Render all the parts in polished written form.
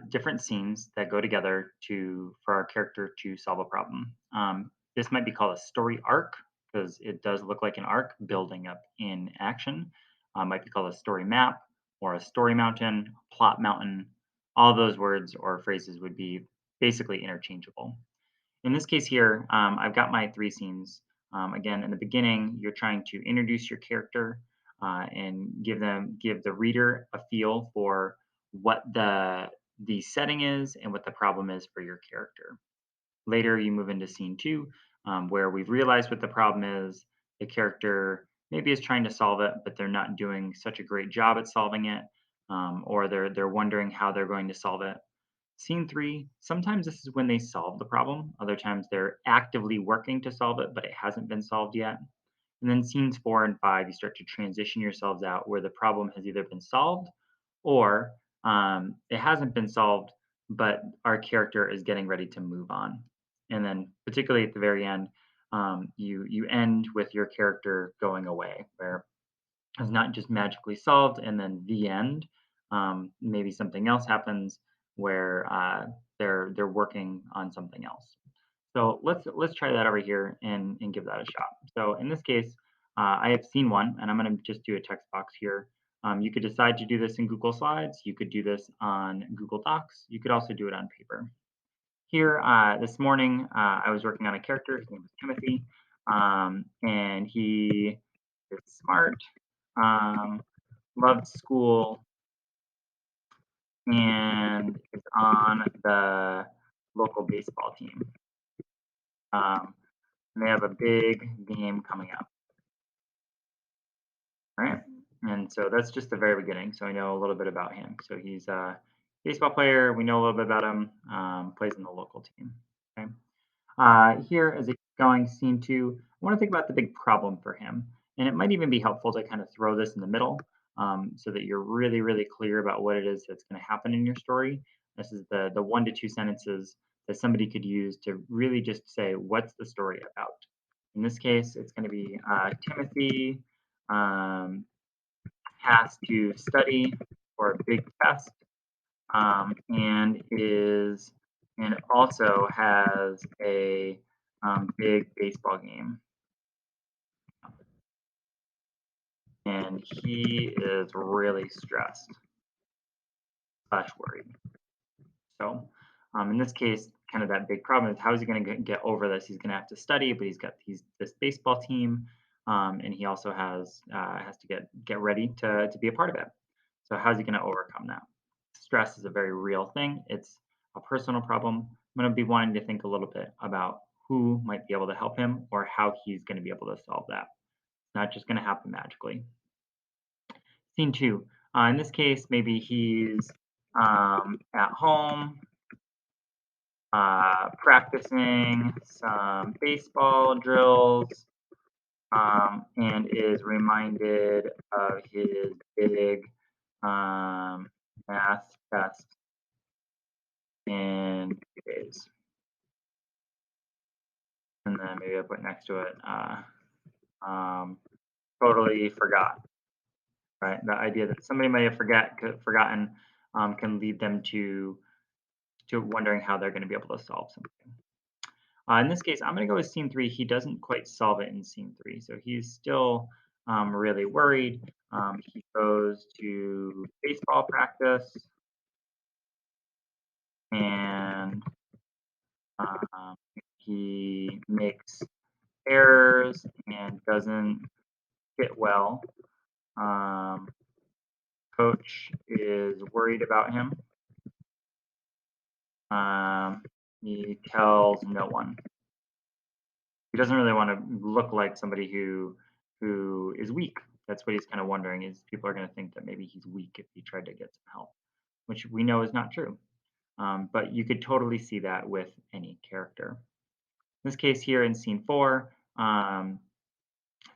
different scenes that go together for our character to solve a problem. This might be called a story arc because it does look like an arc building up in action. Might be called a story map or a story mountain, plot mountain. All those words or phrases would be basically interchangeable. In this case here, I've got my three scenes. Again, in the beginning, you're trying to introduce your character and give the reader a feel for what the setting is and what the problem is for your character. Later, you move into scene two, where we've realized what the problem is. The character maybe is trying to solve it, but they're not doing such a great job at solving it, or they're wondering how they're going to solve it. Scene three, sometimes this is when they solve the problem. Other times they're actively working to solve it, but it hasn't been solved yet. And then scenes four and five, you start to transition yourselves out where the problem has either been solved or it hasn't been solved, but our character is getting ready to move on. And then, particularly at the very end, you end with your character going away, where it's not just magically solved and then the end. Maybe something else happens where they're working on something else. So let's try that over here and give that a shot. So in this case, I have seen one, and I'm going to just do a text box here. You could decide to do this in Google Slides. You could do this on Google Docs. You could also do it on paper. Here, this morning, I was working on a character. His name was Timothy, and he is smart, um, loved school, and is on the local baseball team. Um, and they have a big game coming up, right? And so that's just the very beginning. So I know a little bit about him. So he's a baseball player. We know a little bit about him. Plays in the local team. Okay. Here, as it's going, scene two, I want to think about the big problem for him. And it might even be helpful to kind of throw this in the middle so that you're really, really clear about what it is that's going to happen in your story. This is the 1 to 2 sentences that somebody could use to really just say, what's the story about? In this case, it's going to be Timothy um, has to study for a big test and it also has a big baseball game, and he is really stressed slash worried. So, in this case, kind of that big problem is how is he going to get over this? He's going to have to study, but he's this baseball team, and he also has to get ready to be a part of it. So, how's he going to overcome that? Stress is a very real thing. It's a personal problem. I'm going to be wanting to think a little bit about who might be able to help him or how he's going to be able to solve that. It's not just going to happen magically. Scene two. In this case, maybe he's at home practicing some baseball drills and is reminded of his big math test in 2 days. And then maybe I put next to it, um, totally forgot, right? The idea that somebody may have forgotten can lead them to wondering how they're going to be able to solve something. In this case, I'm going to go with scene three. He doesn't quite solve it in scene three, so he's still really worried. He goes to baseball practice and um, he makes errors and doesn't hit well. Um, coach is worried about him. Um, he tells no one. He doesn't really want to look like somebody who is weak. That's what he's kind of wondering is people are going to think that maybe he's weak if he tried to get some help, which we know is not true. But you could totally see that with any character. In this case here in scene four,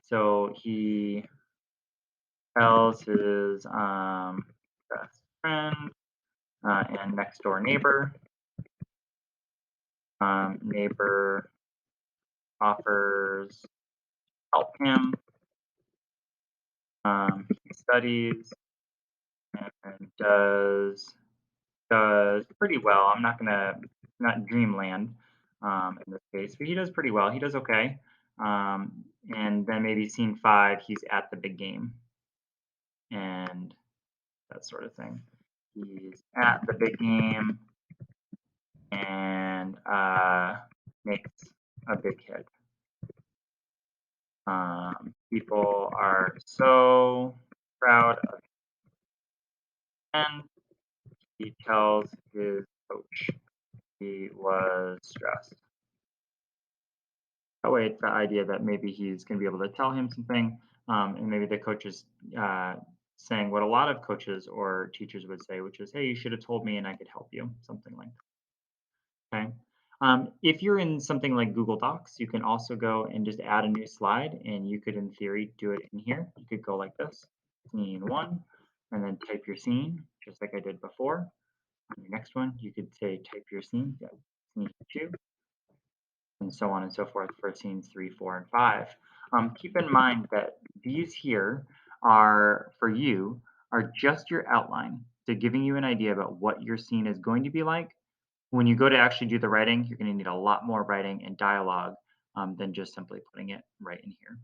so he tells his best friend and next door neighbor. Neighbor offers help him. He studies and does does pretty well. I'm not gonna not dreamland in this case, but he does pretty well. He does okay. And then maybe scene five, he's at the big game and that sort of thing. He's at the big game and makes a big hit. People are so proud of him. He tells his coach he was stressed. Oh wait, the idea that maybe he's going to be able to tell him something, and maybe the coach is uh, saying what a lot of coaches or teachers would say, which is, "Hey, you should have told me, and I could help you," something like that. Okay. If you're in something like Google Docs, you can also go and just add a new slide, and you could, in theory, do it in here. You could go like this, scene one, and then type your scene, just like I did before. On your next one, you could say type your scene, yeah, scene two, and so on and so forth for scenes three, four, and five. Keep in mind that these here are for you are just your outline. So giving you an idea about what your scene is going to be like. When you go to actually do the writing, you're going to need a lot more writing and dialogue than just simply putting it right in here.